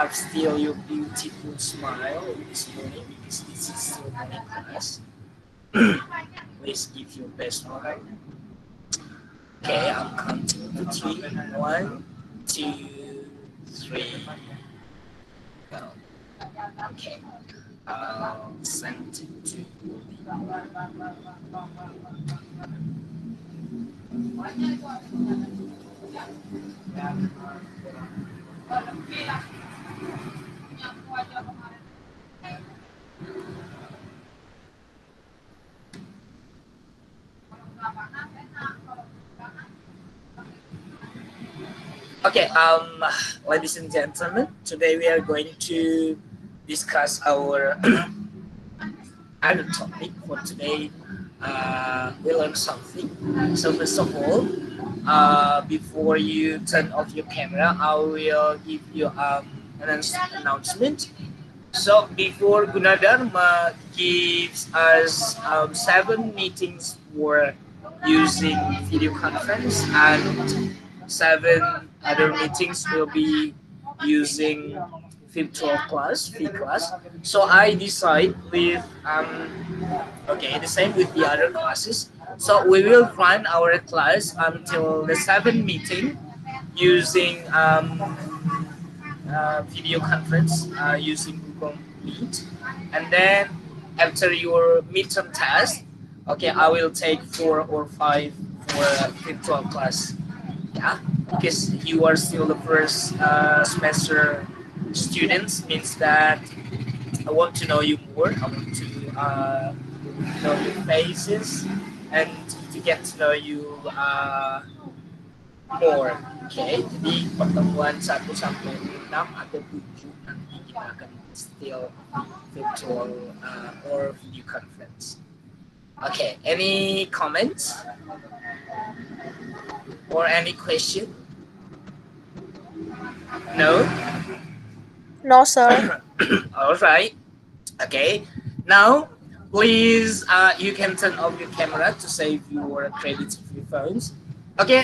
have still your beautiful smile this morning because this is still morning class. Please give your best one. Okay, I'm counting to three. One, two, three. Go. Okay. Send it to Okay, ladies and gentlemen, today we are going to discuss our other topic for today. We learn something. So first of all, before you turn off your camera, I will give you an announcement. So before Gunadarma gives us 7 meetings for using video conference and 7 other meetings will be using virtual class, V class. So I decide with okay, the same with the other classes. So we will run our class until the 7 meeting using video conference using Google Meet, and then after your midterm test, okay, I will take 4 or 5 for virtual class. Yeah, because you are still the first semester students, means that I want to know you more. I want to know your faces and to get to know you more. Okay, jadi pertemuan 1 sampai 6 atau 7 nanti kita akan still virtual or video conference. Okay, any comments or any question? No? No, sir. All right. Okay. Now, please, you can turn off your camera to save your credits of your phones. Okay.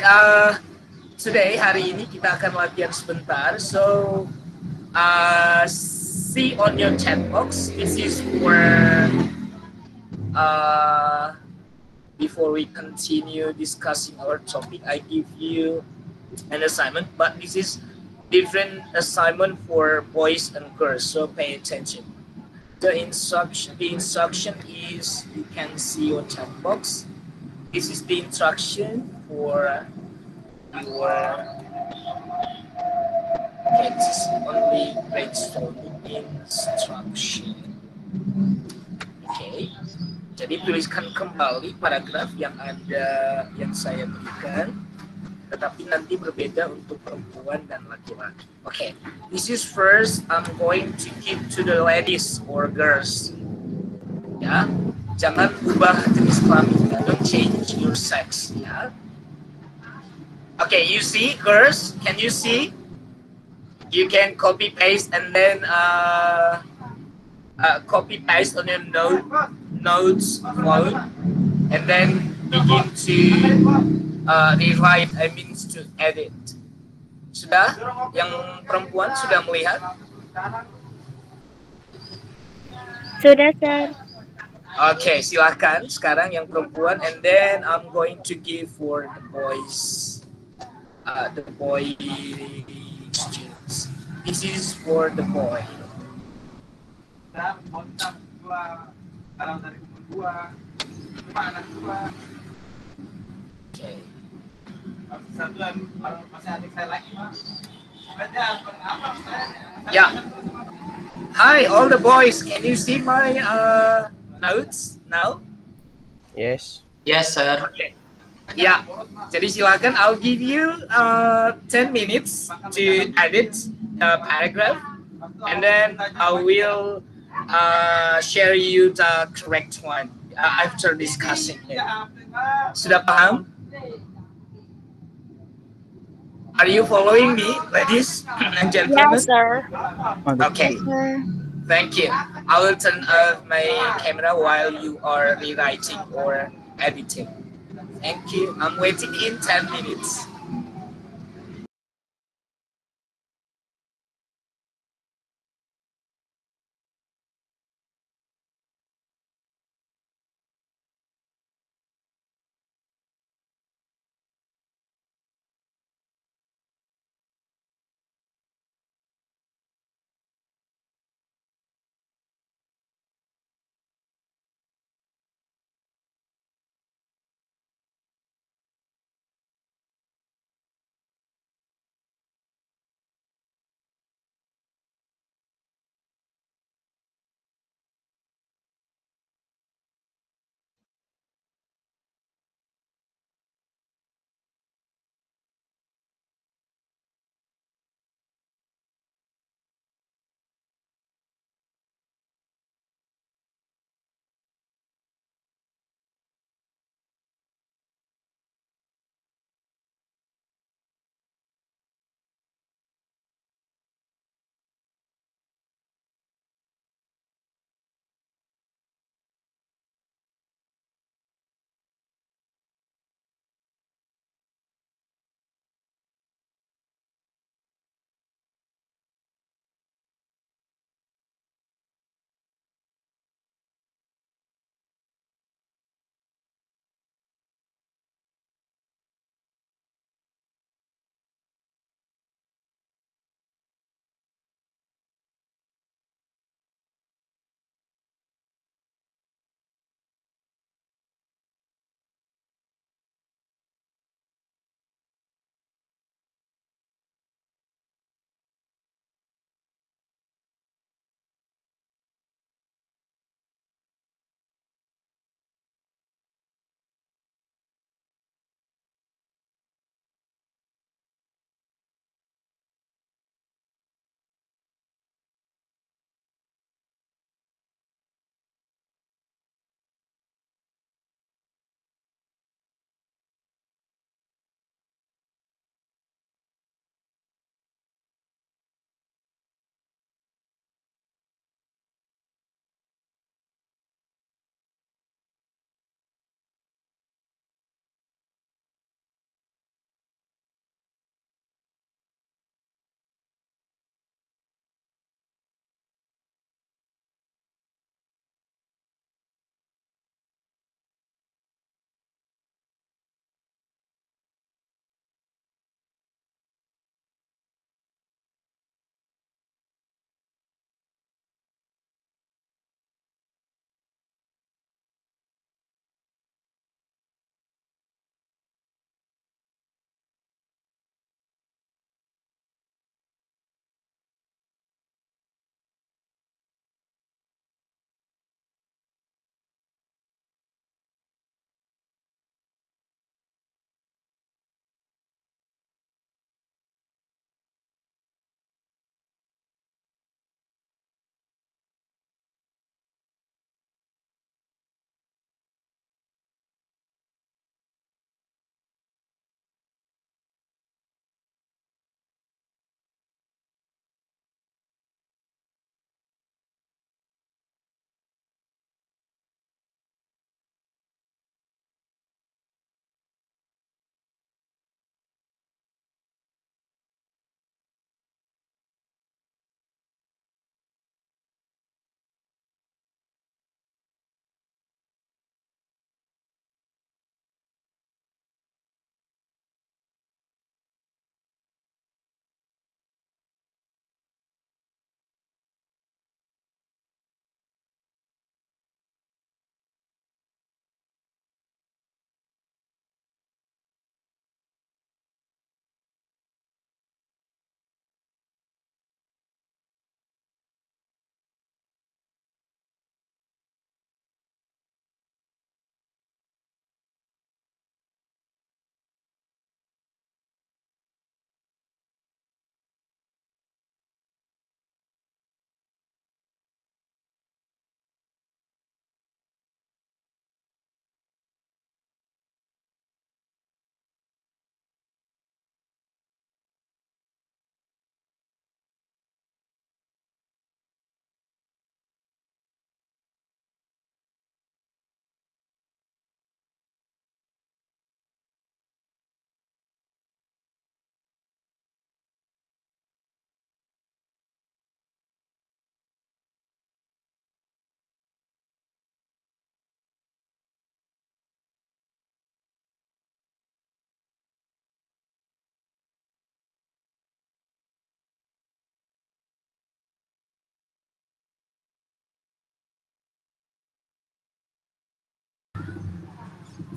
Today, hari ini kita akan latihan sebentar. So, see on your chat box. This is where, before we continue discussing our topic, I give you an assignment. But this is different assignment for boys and girls. So pay attention. The instruction is, you can see your chat box. This is the instruction for your, okay, this is only brainstorming instruction. Okay, jadi tuliskan kembali paragraf yang saya berikan, tetapi nanti berbeda untuk perempuan dan laki-laki. Okay, this is first I'm going to give to the ladies or girls. Ya, jangan ubah jenis kelamin, don't change your sex. Ya. Okay, you see, girls, can you see? You can copy paste and then copy paste on your notes phone, and then begin to rewrite. I mean to edit. Sudah? Yang perempuan sudah melihat? Sudah, sir. Okay, silakan sekarang yang perempuan, and then I'm going to give for the boys. The boy students. This is for the boy. Okay. Yeah. Hi, all the boys. Can you see my notes now? Yes. Yes, sir. Okay. Ya, jadi silakan. I'll give you 10 minutes to edit the paragraph, and then I will share you the correct one after discussing it. Sudah paham? Are you following me, ladies and gentlemen? Yes, sir. Okay. Thank you. I will turn off my camera while you are rewriting or editing. Thank you. I'm waiting in 10 minutes.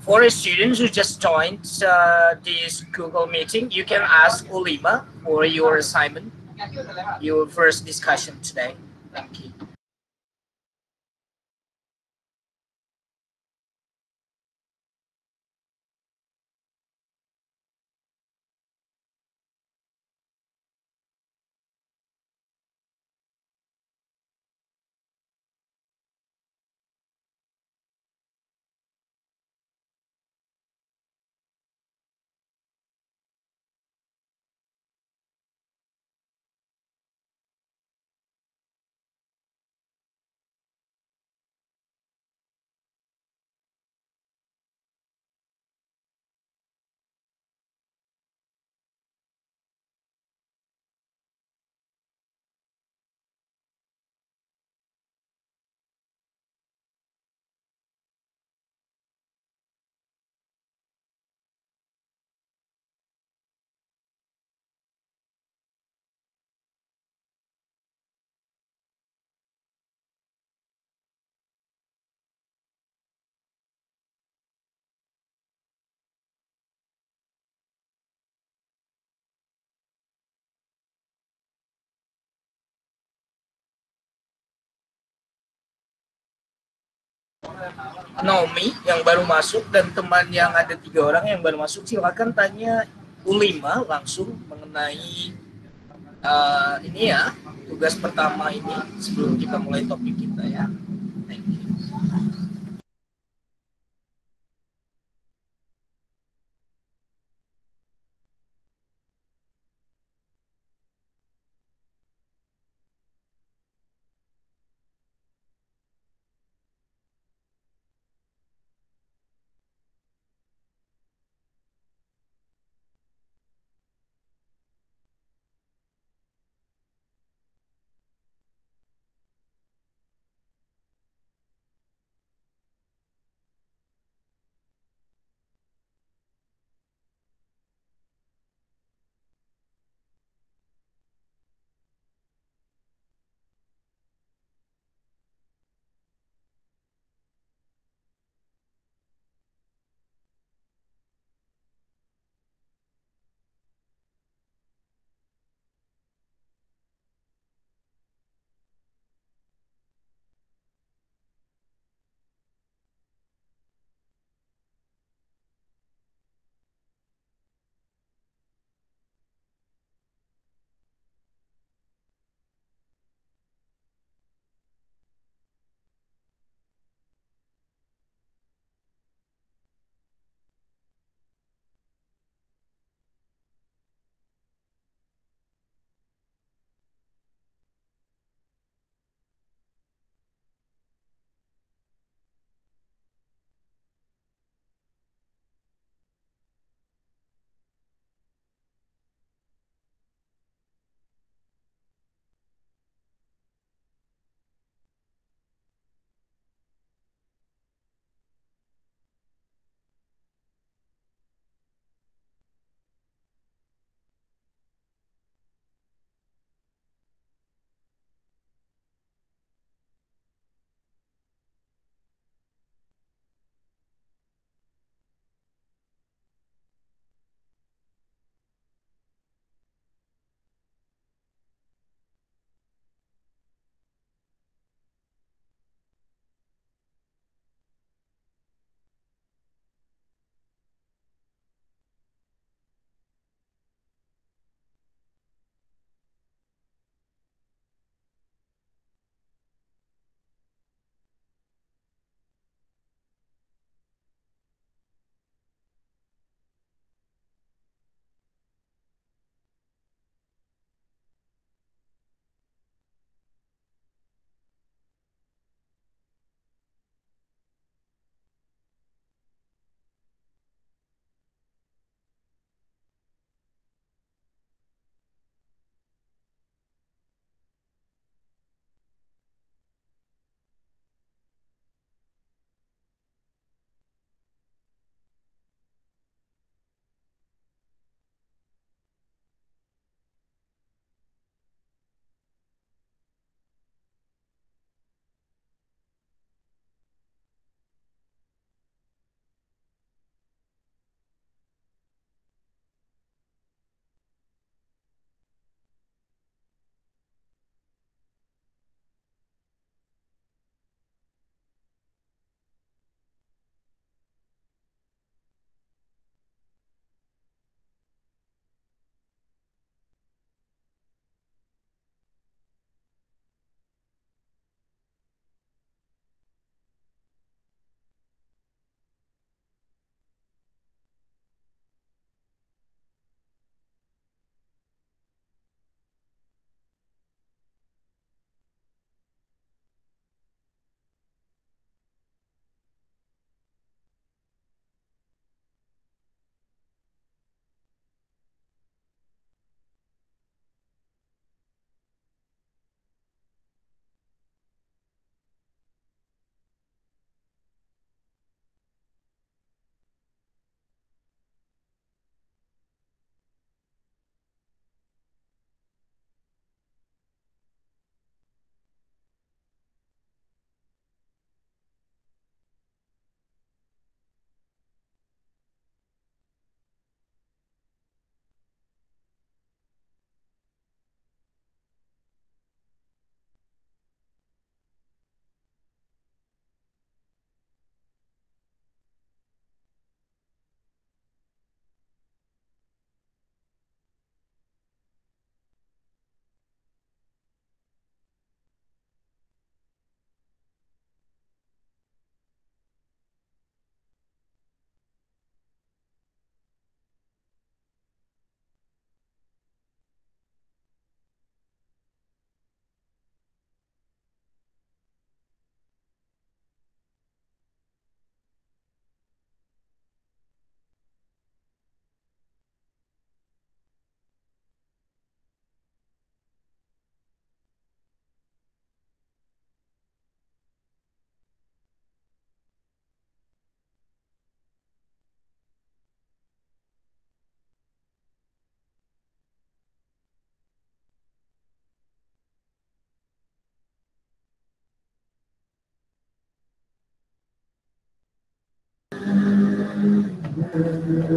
For students who just joined this Google meeting, you can ask Ulima for your assignment, your first discussion today. Thank you. Naomi yang baru masuk dan teman yang ada 3 orang yang baru masuk, silakan tanya Ulima langsung mengenai ini ya, tugas pertama ini sebelum kita mulai topik kita ya. Thank you.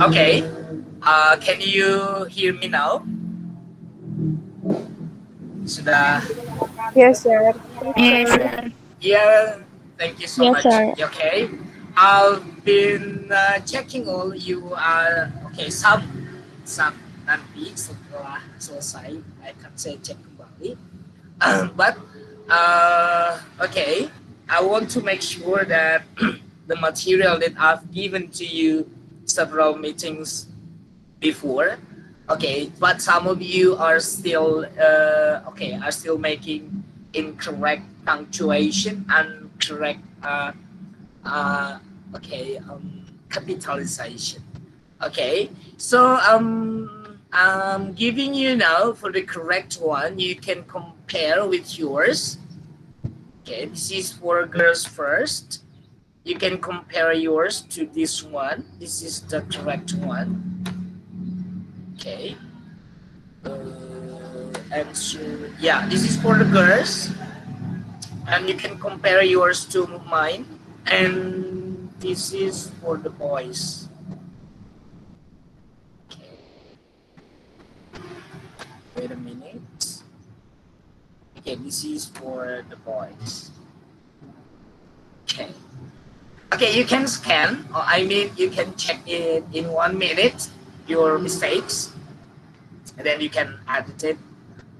Okay. Can you hear me now? Sudah. Yes, sir. Yes, sir. Yeah. Thank you so Yes, much. sir. Okay. I've been checking all you are okay. Some nanti setelah selesai akan saya cek kembali. But okay, I want to make sure that the material that I've given to you several meetings before, okay, but some of you are still are still making incorrect punctuation and correct capitalization. Okay, so I'm giving you now for the correct one. You can compare with yours. Okay, this is for girls first. You can compare yours to this one. This is the correct one. Okay. Answer. Yeah, this is for the girls. And you can compare yours to mine. And this is for the boys. Okay. Wait a minute. Okay, this is for the boys. Okay. Okay, you can scan, or I mean, you can check it in 1 minute, your mistakes, and then you can edit it,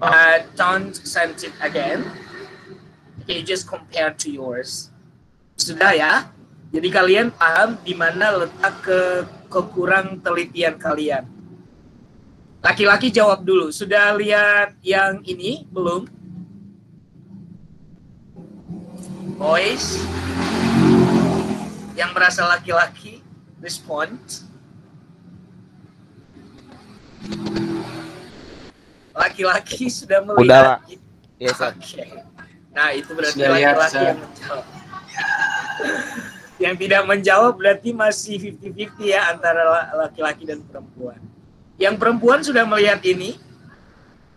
but don't send it again. Okay, just compare to yours. Sudah ya? Jadi kalian paham di mana letak kekurang telitian kalian. Laki-laki jawab dulu. Sudah lihat yang ini? Belum? Boys? Yang merasa laki-laki? Respond. Laki-laki sudah melihat. Udah, Pak. Yes, sir. Okay. Nah, itu berarti Sudah lihat, laki-laki yang menjawab. Yang tidak menjawab berarti masih 50-50 ya antara laki-laki dan perempuan. Yang perempuan sudah melihat ini?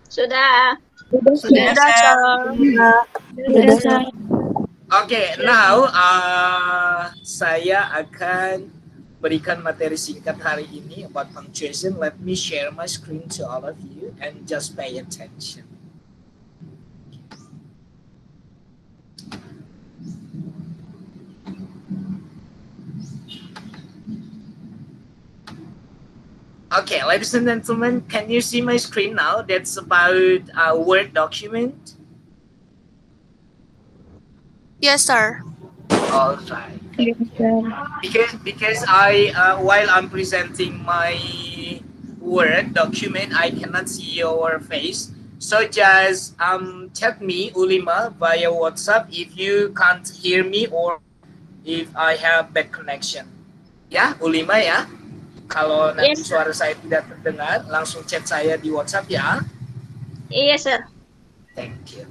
Sudah. Sudah, sir. Sudah, sir. Okay, now saya akan berikan materi singkat hari ini about punctuation. Let me share my screen to all of you and just pay attention. Okay, ladies and gentlemen, can you see my screen now? That's about a Word document. Yes, sir. All right. Yes, sir. Because I while I'm presenting my Word document, I cannot see your face. So just chat me Ulima via WhatsApp if you can't hear me or if I have bad connection. Ya, Ulima ya. Kalau nanti suara saya tidak terdengar, langsung chat saya di WhatsApp ya. Yes, sir. Thank you.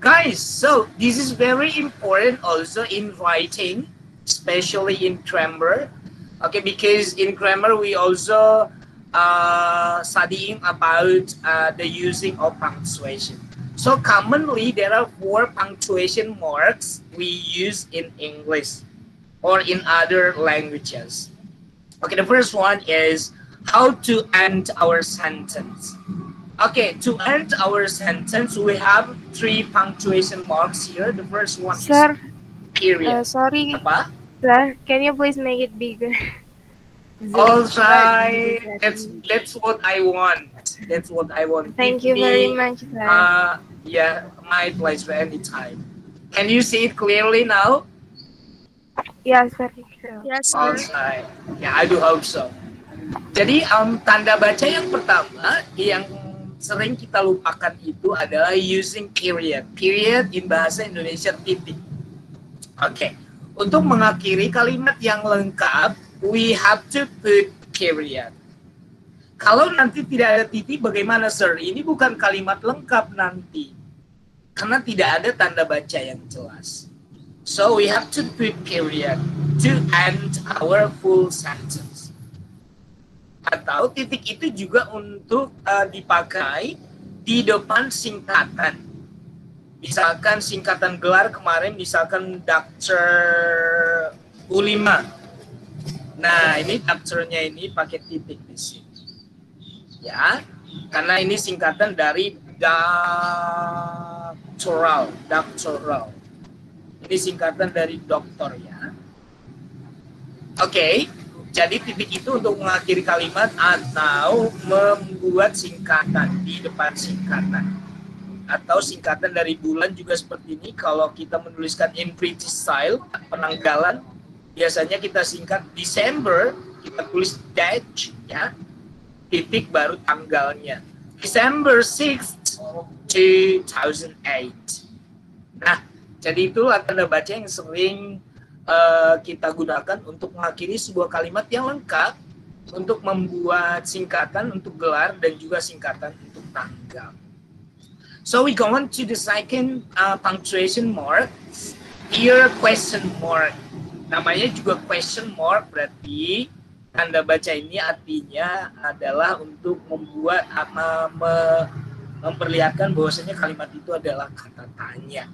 Guys, so this is very important also in writing, especially in grammar. Okay, because in grammar we also studying about the using of punctuation. So commonly there are 4 punctuation marks we use in English or in other languages. Okay, the first one is how to end our sentence. Okay, to end our sentence, we have 3 punctuation marks here. The first one Sir, is period. sorry. Apa? Sir, can you please make it bigger? All right, that's what I want. That's what I want. Thank you very much, sir. Yeah, my pleasure anytime. Can you see it clearly now? Yes, sir. Yes, All right. Yeah, I do hope so. Jadi tanda baca yang pertama yang sering kita lupakan itu adalah using period. Period in bahasa Indonesia titik. Oke. Untuk mengakhiri kalimat yang lengkap, we have to put period. Kalau nanti tidak ada titik, bagaimana, sir? Ini bukan kalimat lengkap nanti. Karena tidak ada tanda baca yang jelas. So we have to put period to end our full sentence. Atau titik itu juga untuk dipakai di depan singkatan. Misalkan singkatan gelar kemarin, misalkan Dr. Ulima. Nah, ini doctornya ini pakai titik di sini. Ya, karena ini singkatan dari doctoral. Ini singkatan dari doktor ya. Oke, jadi titik itu untuk mengakhiri kalimat atau membuat singkatan di depan singkatan. Atau singkatan dari bulan juga seperti ini. Kalau kita menuliskan in British style, penanggalan, biasanya kita singkat December, kita tulis date ya. Titik baru tanggalnya. December 6th, 2008. Nah, jadi itulah tanda baca yang sering kita gunakan untuk mengakhiri sebuah kalimat yang lengkap, untuk membuat singkatan untuk gelar dan juga singkatan untuk tanggal. So we go on to the second punctuation mark. Here question mark. Namanya juga question mark, berarti tanda baca ini artinya adalah untuk membuat memperlihatkan bahwasanya kalimat itu adalah kata tanya.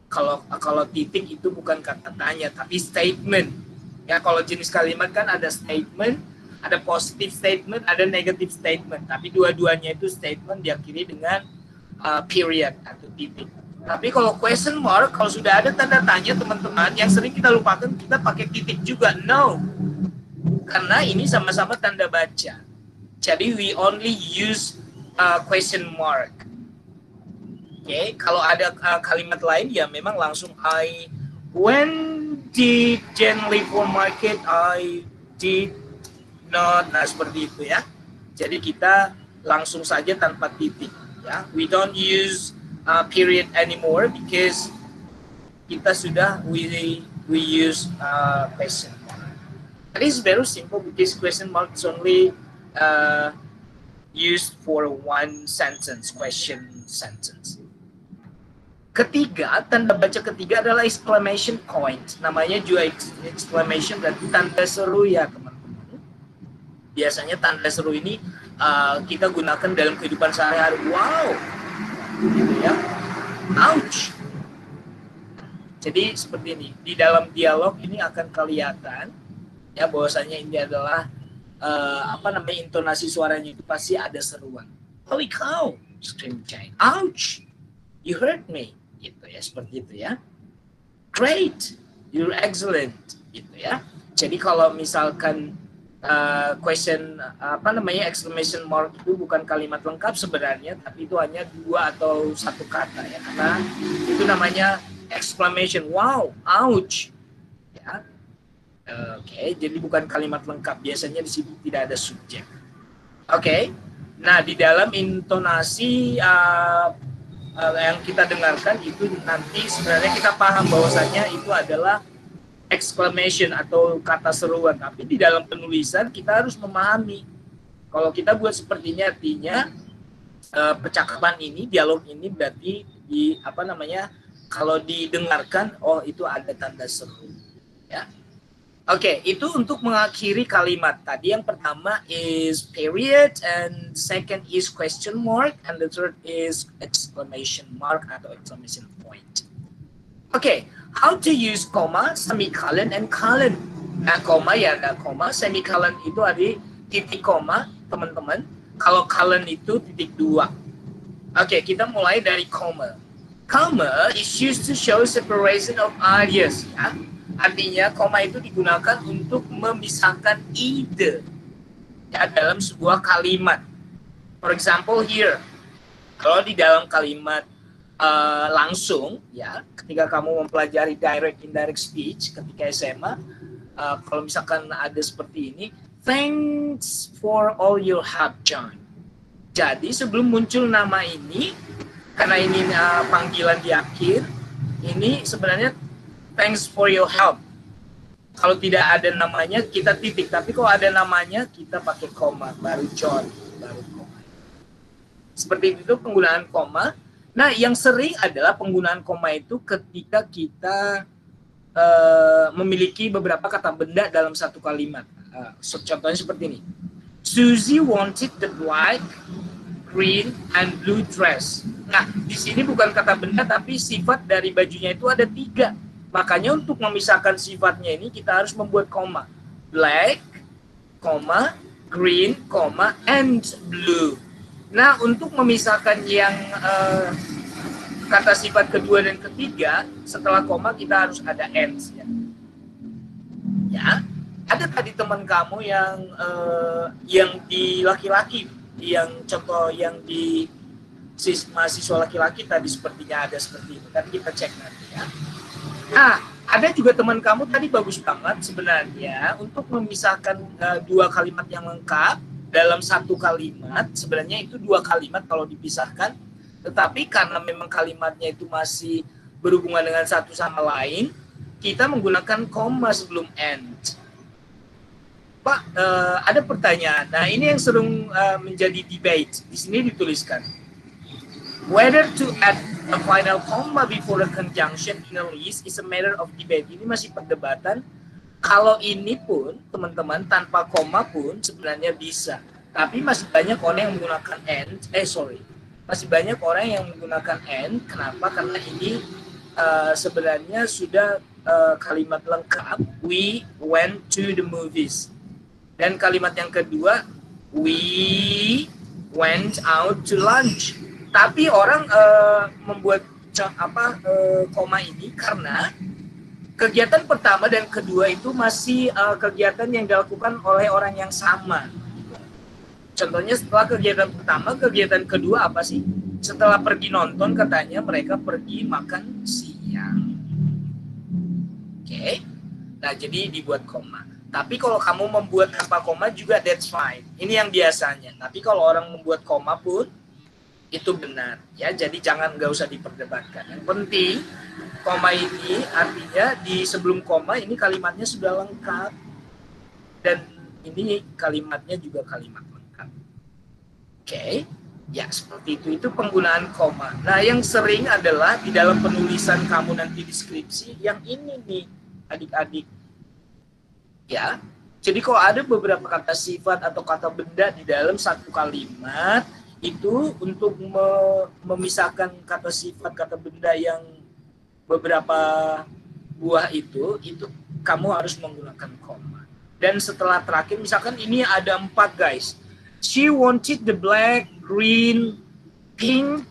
Kalau titik itu bukan kata tanya tapi statement. Ya, kalau jenis kalimat kan ada statement, ada positive statement, ada negative statement. Tapi dua-duanya itu statement diakhiri dengan period atau titik. Tapi kalau question mark, kalau sudah ada tanda tanya teman-teman, yang sering kita lupakan, kita pakai titik juga. No. Karena ini sama-sama tanda baca. Jadi we only use question mark. Oke, kalau ada kalimat lain ya memang langsung when did Jen leave for market, I did not. Nah, seperti itu ya. Jadi kita langsung saja tanpa titik ya. We don't use period anymore because kita sudah we use question. It is very simple because question mark is only used for one sentence, question sentence. Ketiga, tanda baca ketiga adalah exclamation point. Namanya juga exclamation, berarti tanda seru ya teman-teman. Biasanya tanda seru ini kita gunakan dalam kehidupan sehari-hari. Wow, gitu ya. Ouch. Jadi seperti ini. Di dalam dialog ini akan kelihatan ya bahwasanya ini adalah intonasi suaranya itu pasti ada seruan. Holy cow, scream Jane. Ouch, you hurt me, gitu ya, seperti itu ya. Great, you're excellent, gitu ya. Jadi kalau misalkan exclamation mark itu bukan kalimat lengkap sebenarnya, tapi itu hanya dua atau satu kata ya, karena itu namanya exclamation. Wow, ouch, ya. Oke, jadi bukan kalimat lengkap. Biasanya di sini tidak ada subjek. Oke, nah di dalam intonasi yang kita dengarkan itu nanti sebenarnya kita paham bahwasanya itu adalah exclamation atau kata seruan. Tapi di dalam penulisan kita harus memahami. Kalau kita buat sepertinya artinya percakapan ini, dialog ini berarti kalau didengarkan, oh itu ada tanda seru. Ya. Oke, itu untuk mengakhiri kalimat. Tadi yang pertama is period, and second is question mark, and the third is exclamation mark atau exclamation point. Oke, how to use comma, semicolon, and colon. Nah, comma ya ada comma, semicolon itu ada titik koma, teman-teman. Kalau colon itu titik dua. Oke, kita mulai dari comma. Comma is used to show separation of ideas, ya. Artinya koma itu digunakan untuk memisahkan ide ya, dalam sebuah kalimat. For example here, kalau di dalam kalimat langsung ya, ketika kamu mempelajari direct indirect speech ketika SMA, kalau misalkan ada seperti ini, thanks for all your help, John. Jadi sebelum muncul nama ini, karena ini panggilan di akhir, ini sebenarnya thanks for your help. Kalau tidak ada namanya, kita titik. Tapi kalau ada namanya, kita pakai koma. Baru John, baru koma. Seperti itu penggunaan koma. Nah, yang sering adalah penggunaan koma itu ketika kita memiliki beberapa kata benda dalam satu kalimat. Contohnya seperti ini. Susie wanted the black, green, and blue dress. Nah, di sini bukan kata benda, tapi sifat dari bajunya itu ada 3. Makanya untuk memisahkan sifatnya ini kita harus membuat koma. black, green, and blue. Nah, untuk memisahkan yang kata sifat kedua dan ketiga, setelah koma kita harus ada and. Ya, ada tadi teman kamu yang di laki-laki, yang contoh yang di mahasiswa laki-laki tadi sepertinya ada seperti itu. Kan kita cek nanti ya. Nah, ada juga teman kamu tadi bagus banget sebenarnya untuk memisahkan dua kalimat yang lengkap dalam satu kalimat. Sebenarnya itu dua kalimat kalau dipisahkan, tetapi karena memang kalimatnya itu masih berhubungan dengan satu sama lain, kita menggunakan koma sebelum and. Pak, ada pertanyaan. Nah, ini yang sering menjadi debate. Di sini dituliskan, whether to add a final comma before a conjunction in a list is a matter of debate. Ini masih perdebatan. Kalau ini pun, teman-teman, tanpa koma pun sebenarnya bisa. Tapi masih banyak orang yang menggunakan and. Masih banyak orang yang menggunakan and. Kenapa? Karena ini sebenarnya sudah kalimat lengkap. We went to the movies. Dan kalimat yang kedua, we went out to lunch. Tapi orang membuat koma ini karena kegiatan pertama dan kedua itu masih kegiatan yang dilakukan oleh orang yang sama. Contohnya setelah kegiatan pertama, kegiatan kedua apa sih? Setelah pergi nonton katanya mereka pergi makan siang. Oke. Nah, jadi dibuat koma. Tapi kalau kamu membuat tanpa koma juga that's fine. Ini yang biasanya. Tapi kalau orang membuat koma pun itu benar ya, jadi nggak usah diperdebatkan. Yang penting koma ini artinya di sebelum koma ini kalimatnya sudah lengkap dan ini kalimatnya juga kalimat lengkap. Oke, ya seperti itu penggunaan koma. Nah, yang sering adalah di dalam penulisan kamu nanti di skripsi yang ini nih adik-adik ya. Jadi kalau ada beberapa kata sifat atau kata benda di dalam satu kalimat, itu untuk memisahkan kata sifat, kata benda yang beberapa buah itu kamu harus menggunakan koma. Dan setelah terakhir, misalkan ini ada 4 guys. She wanted the black, green, pink.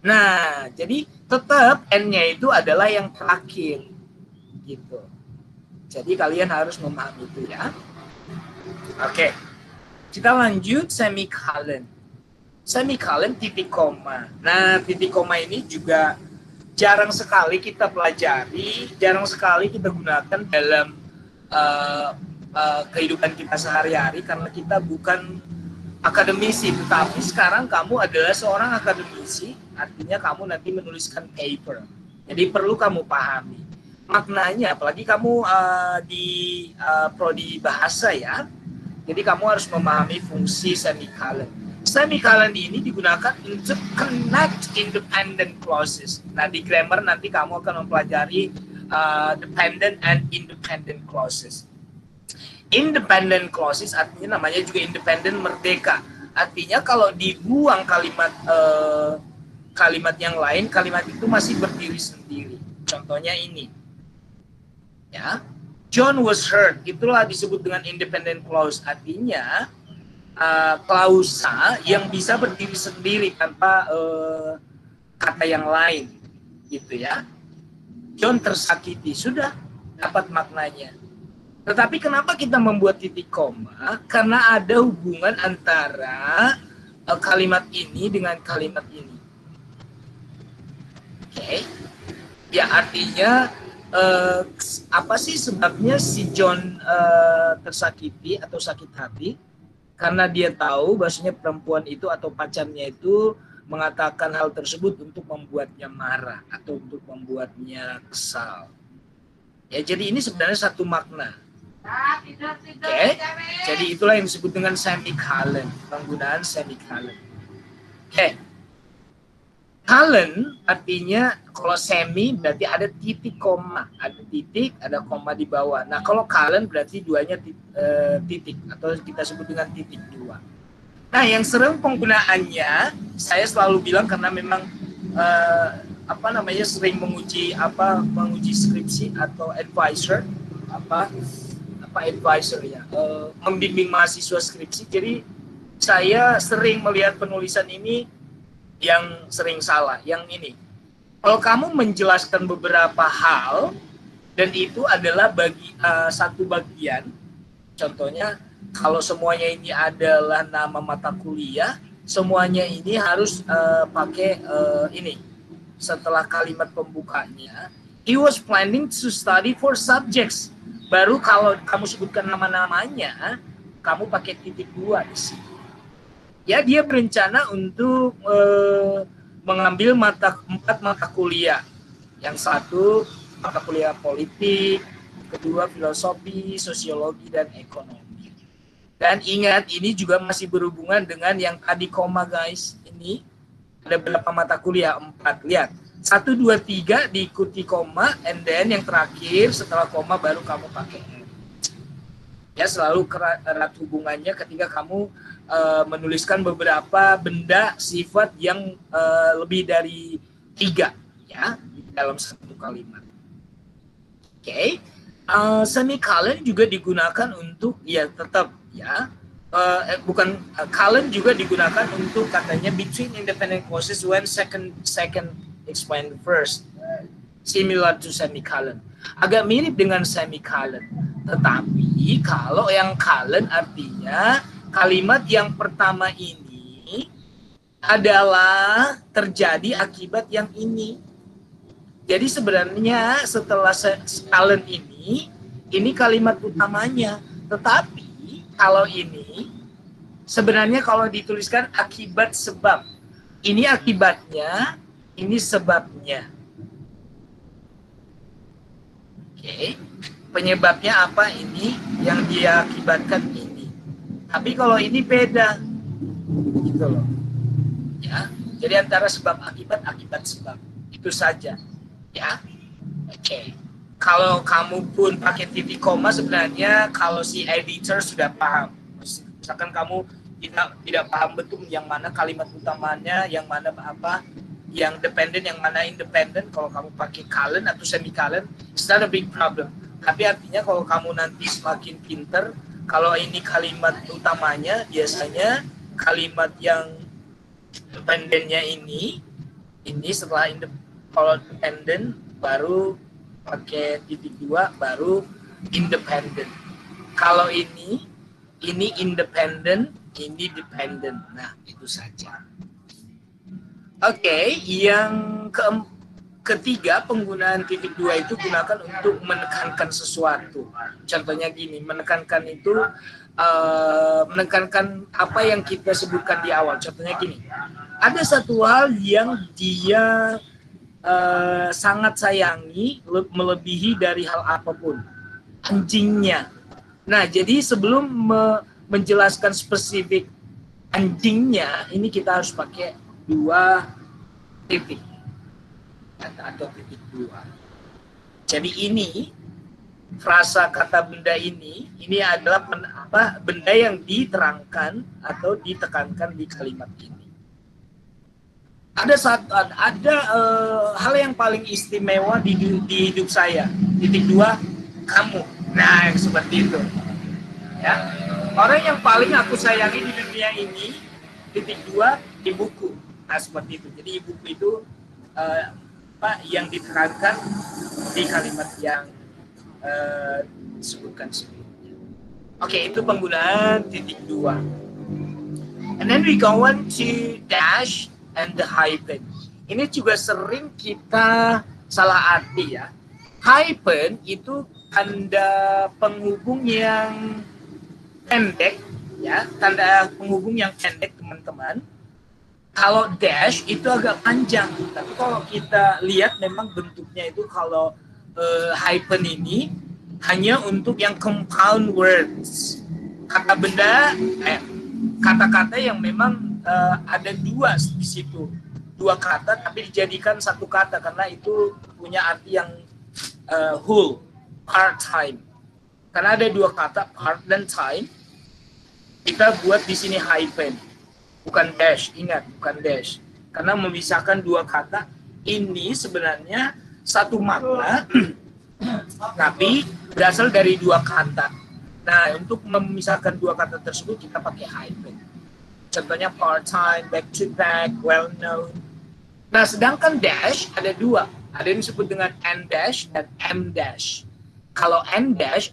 Nah, jadi tetap N-nya itu adalah yang terakhir. Gitu. Jadi kalian harus memahami itu ya. Oke. Kita lanjut semicolon. Semicolon titik koma. Nah, titik koma ini juga jarang sekali kita pelajari, jarang sekali kita gunakan dalam kehidupan kita sehari-hari karena kita bukan akademisi. Tetapi sekarang kamu adalah seorang akademisi, artinya kamu nanti menuliskan paper. Jadi perlu kamu pahami maknanya, apalagi kamu di prodi bahasa ya. Jadi kamu harus memahami fungsi semicolon. Semicolon ini digunakan untuk connect independent clauses. Nah, di grammar nanti kamu akan mempelajari dependent and independent clauses. Independent clauses artinya namanya juga independent merdeka. Artinya kalau dibuang kalimat yang lain, kalimat itu masih berdiri sendiri. Contohnya ini. Ya. John was hurt, itulah disebut dengan independent clause, artinya klausa yang bisa berdiri sendiri tanpa kata yang lain, gitu ya. John tersakiti, sudah dapat maknanya. Tetapi kenapa kita membuat titik koma? Karena ada hubungan antara kalimat ini dengan kalimat ini. Oke. Ya, artinya apa sih sebabnya si John tersakiti atau sakit hati? Karena dia tahu bahwasanya perempuan itu atau pacarnya itu mengatakan hal tersebut untuk membuatnya marah atau untuk membuatnya kesal. Ya, jadi ini sebenarnya satu makna. Oke, jadi itulah yang disebut dengan semicolon, penggunaan semicolon. Oke. Colon artinya kalau semi berarti ada titik koma, ada titik, ada koma di bawah. Nah, kalau colon berarti duanya titik atau kita sebut dengan titik dua. Nah, yang sering penggunaannya saya selalu bilang karena memang sering menguji skripsi atau advisor. advisor ya, membimbing mahasiswa skripsi. Jadi saya sering melihat penulisan ini yang sering salah. Yang ini, kalau kamu menjelaskan beberapa hal dan itu adalah satu bagian, contohnya kalau semuanya ini adalah nama mata kuliah, semuanya ini harus pakai ini setelah kalimat pembukanya. He was planning to study for subjects. Baru kalau kamu sebutkan nama-namanya, kamu pakai titik 2 di sini. Ya, dia berencana untuk mengambil 4 mata kuliah. Yang satu mata kuliah politik, kedua filosofi, sosiologi, dan ekonomi. Dan ingat, ini juga masih berhubungan dengan yang tadi koma, guys. Ini ada berapa mata kuliah? 4. Lihat. 1, 2, 3 diikuti koma, and then yang terakhir setelah koma baru kamu pakai M. Ya, selalu erat hubungannya ketika kamu menuliskan beberapa benda sifat yang lebih dari 3 ya dalam satu kalimat. Oke. Semicolon juga digunakan untuk ya tetap ya colon juga digunakan untuk katanya between independent clauses when second explain first, similar to semicolon. Agak mirip dengan semicolon, tetapi kalau yang colon artinya kalimat yang pertama ini adalah terjadi akibat yang ini. Jadi sebenarnya setelah colon ini kalimat utamanya, tetapi kalau ini sebenarnya kalau dituliskan akibat sebab, ini akibatnya, ini sebabnya. Oke, penyebabnya apa ini yang dia akibatkan ini. Tapi kalau ini beda, gitu loh. Ya, jadi antara sebab akibat sebab itu saja. Ya, oke. Kalau kamu pun pakai titik koma sebenarnya kalau si editor sudah paham. Misalkan kamu tidak paham betul yang mana kalimat utamanya, yang mana apa, yang dependent, yang mana independent. Kalau kamu pakai colon atau semicolon, it's not a big problem. Tapi artinya kalau kamu nanti semakin pinter, kalau ini kalimat utamanya, biasanya kalimat yang dependentnya ini setelah kalau dependent baru pakai titik 2, baru independent. Kalau ini independent, ini dependent. Nah, itu saja. Oke, yang ketiga, penggunaan titik 2 itu gunakan untuk menekankan sesuatu. Contohnya gini, menekankan itu menekankan apa yang kita sebutkan di awal. Contohnya gini, ada satu hal yang dia sangat sayangi melebihi dari hal apapun, anjingnya. Nah, jadi sebelum menjelaskan spesifik anjingnya, ini kita harus pakai 2 titik atau titik 2. Jadi ini frasa kata benda ini adalah benda yang diterangkan atau ditekankan di kalimat ini. Ada hal yang paling istimewa di hidup saya. Titik 2, kamu. Nah, seperti itu. Ya. Orang yang paling aku sayangi di dunia ini, titik 2, di buku. Nah, seperti itu. Jadi buku itu yang diterangkan di kalimat yang disebutkan sebelumnya. Oke, itu penggunaan titik 2. And then we go on to dash and the hyphen. Ini juga sering kita salah arti ya. Hyphen itu tanda penghubung yang pendek ya, tanda penghubung yang pendek teman-teman. Kalau dash itu agak panjang, tapi kalau kita lihat memang bentuknya itu kalau hyphen ini hanya untuk yang compound words, kata-kata yang memang ada 2 di situ, 2 kata tapi dijadikan 1 kata karena itu punya arti yang whole, part time. Karena ada 2 kata part dan time, kita buat di sini hyphen, bukan dash. Ingat, bukan dash, karena memisahkan 2 kata. Ini sebenarnya satu makna, tapi berasal dari dua kata. Nah, untuk memisahkan dua kata tersebut kita pakai hyphen. Contohnya part-time, back-to-back, well-known. Nah, sedangkan dash ada dua. Ada yang disebut dengan N dash dan M dash. Kalau N dash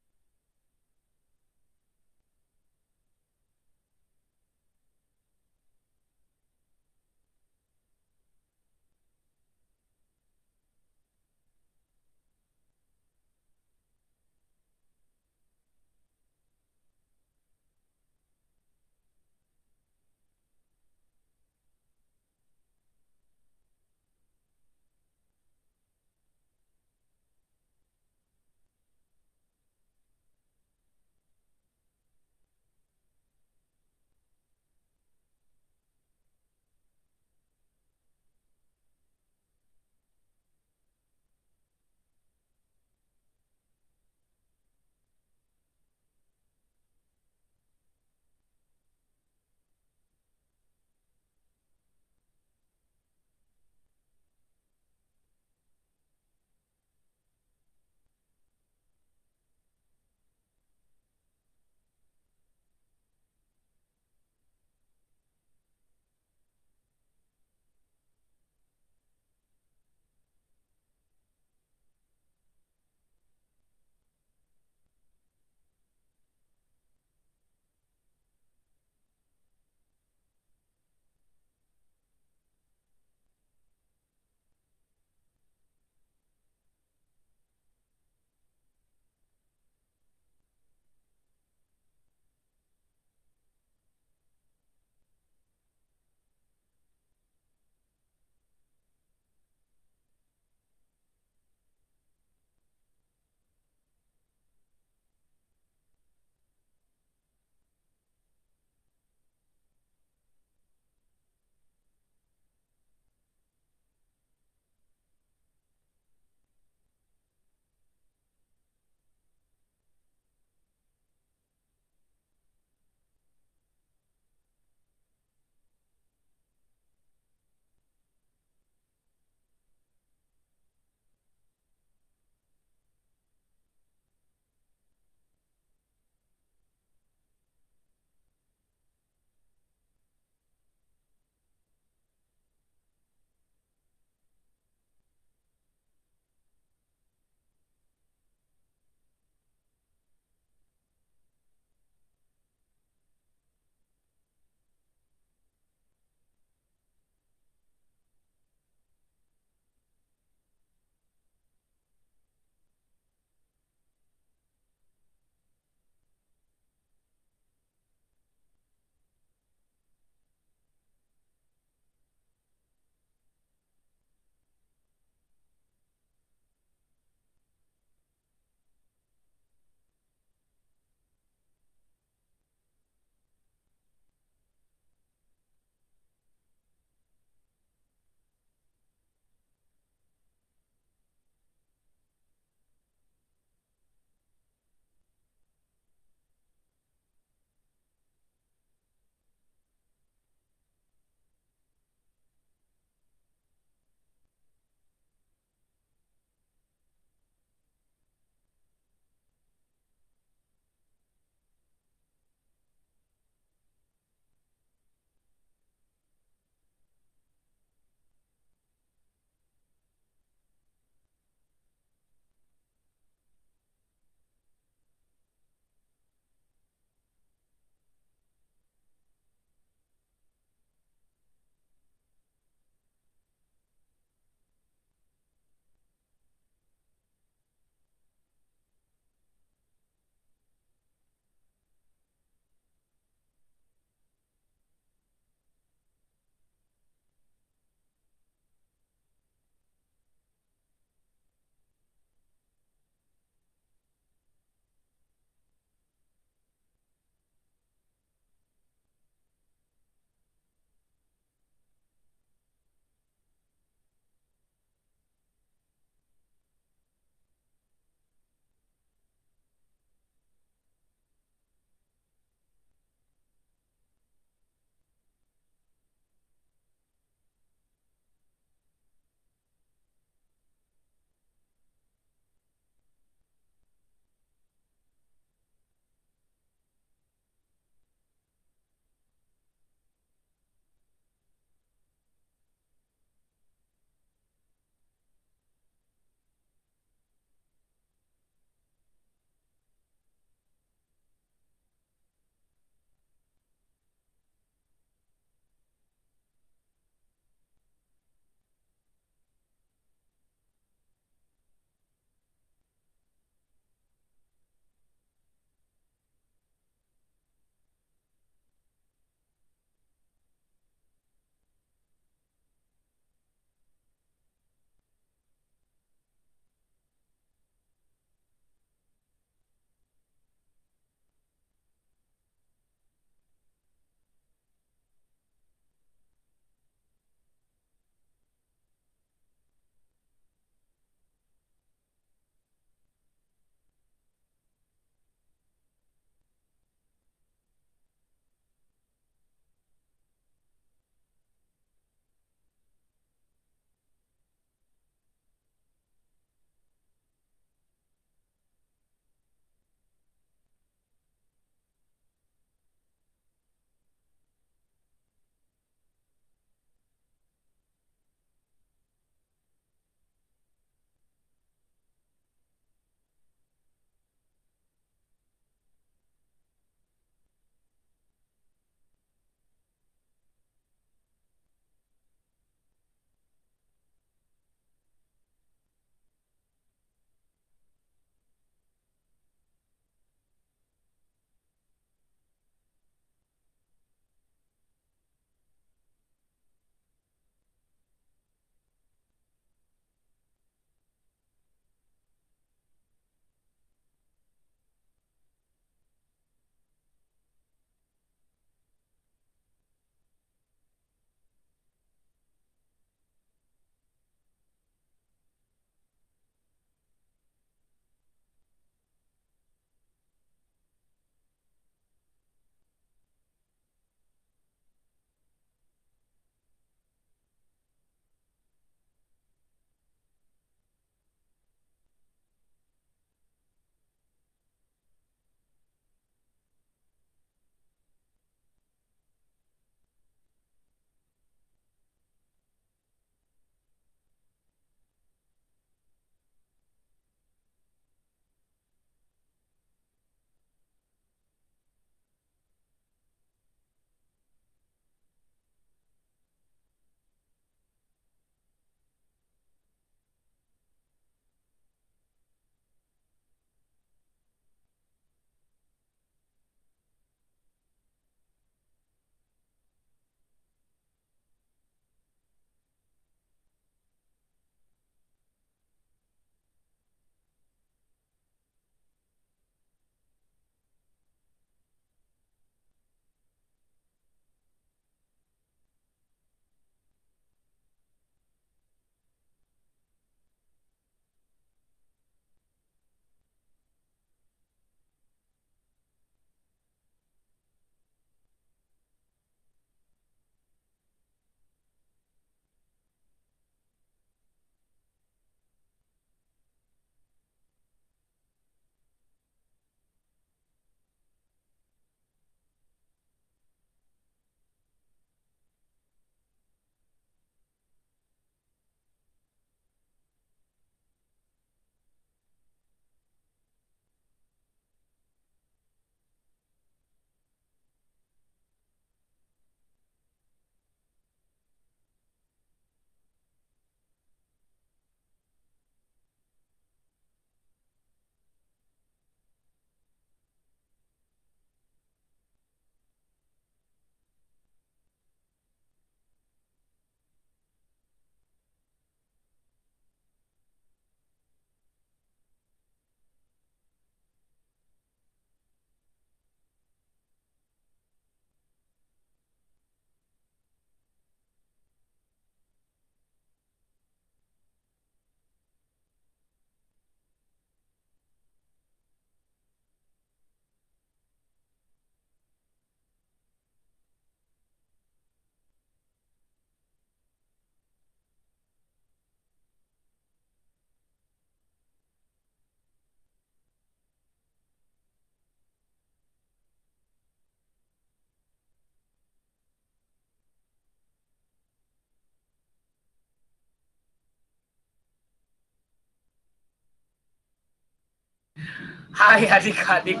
Hai adik-adik.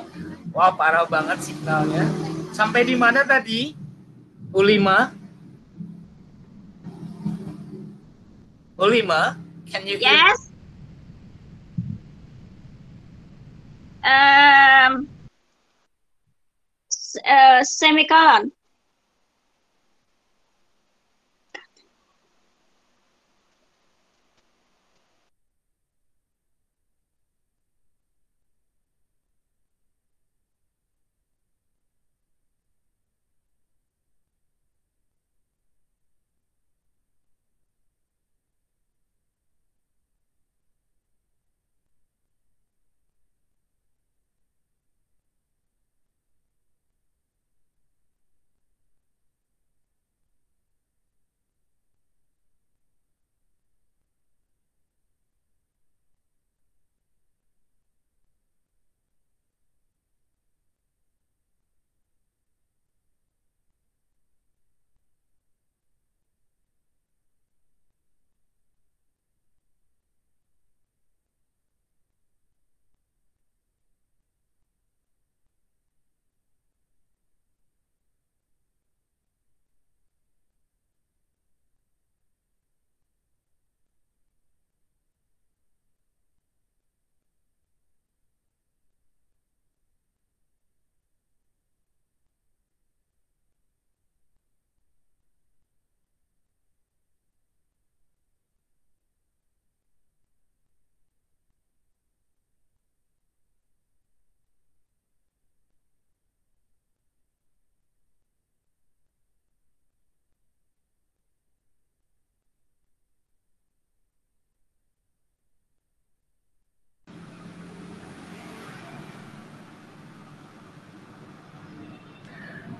Wah, parah banget signalnya. Sampai di mana tadi? U5? U5? Can you hear? Yes. Semicolon.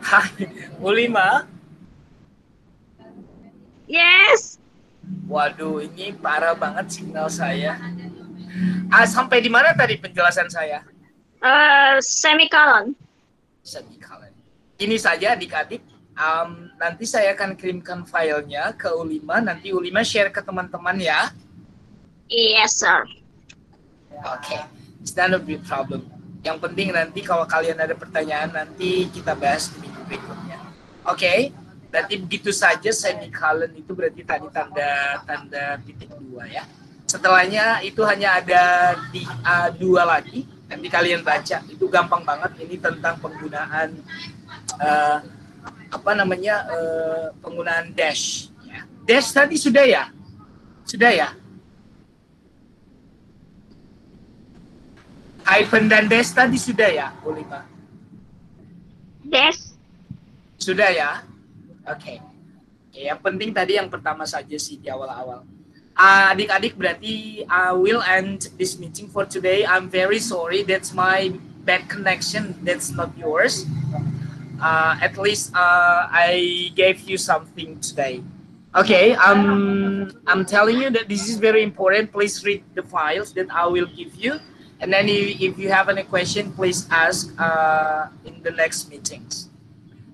Hai, U5? Yes. Waduh, ini parah banget signal saya. Sampai di mana tadi penjelasan saya? Semicolon. Semicolon. Ini saja adik-adik. Nanti saya akan kirimkan filenya ke U5. Nanti U5 share ke teman-teman ya. Yes, sir. Oke, it's not a big problem. Yang penting nanti kalau kalian ada pertanyaan nanti kita bahas di minggu berikutnya. Oke, berarti begitu saja semicolon itu berarti tadi tanda titik 2 ya. Setelahnya itu hanya ada di A2 lagi. Nanti kalian baca, itu gampang banget. Ini tentang penggunaan penggunaan dash. Ya. Dash tadi sudah ya? Sudah ya? Hyphen dan dash tadi sudah ya, U5? Dash. Sudah ya? Oke. Yang penting tadi yang pertama saja sih di awal-awal. Adik-adik berarti I will end this meeting for today. I'm very sorry, that's my bad connection, that's not yours. At least I gave you something today. Okay, I'm telling you that this is very important. Please read the files that I will give you. And then if you have any question, please ask in the next meetings.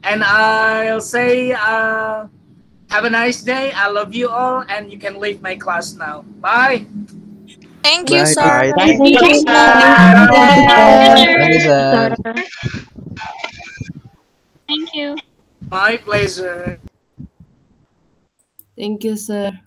And I'll say, have a nice day. I love you all, and you can leave my class now. Bye. Thank you, Bye, sir. bye. Thank you, sir. Thank you, sir. Thank you. My pleasure. Thank you, sir.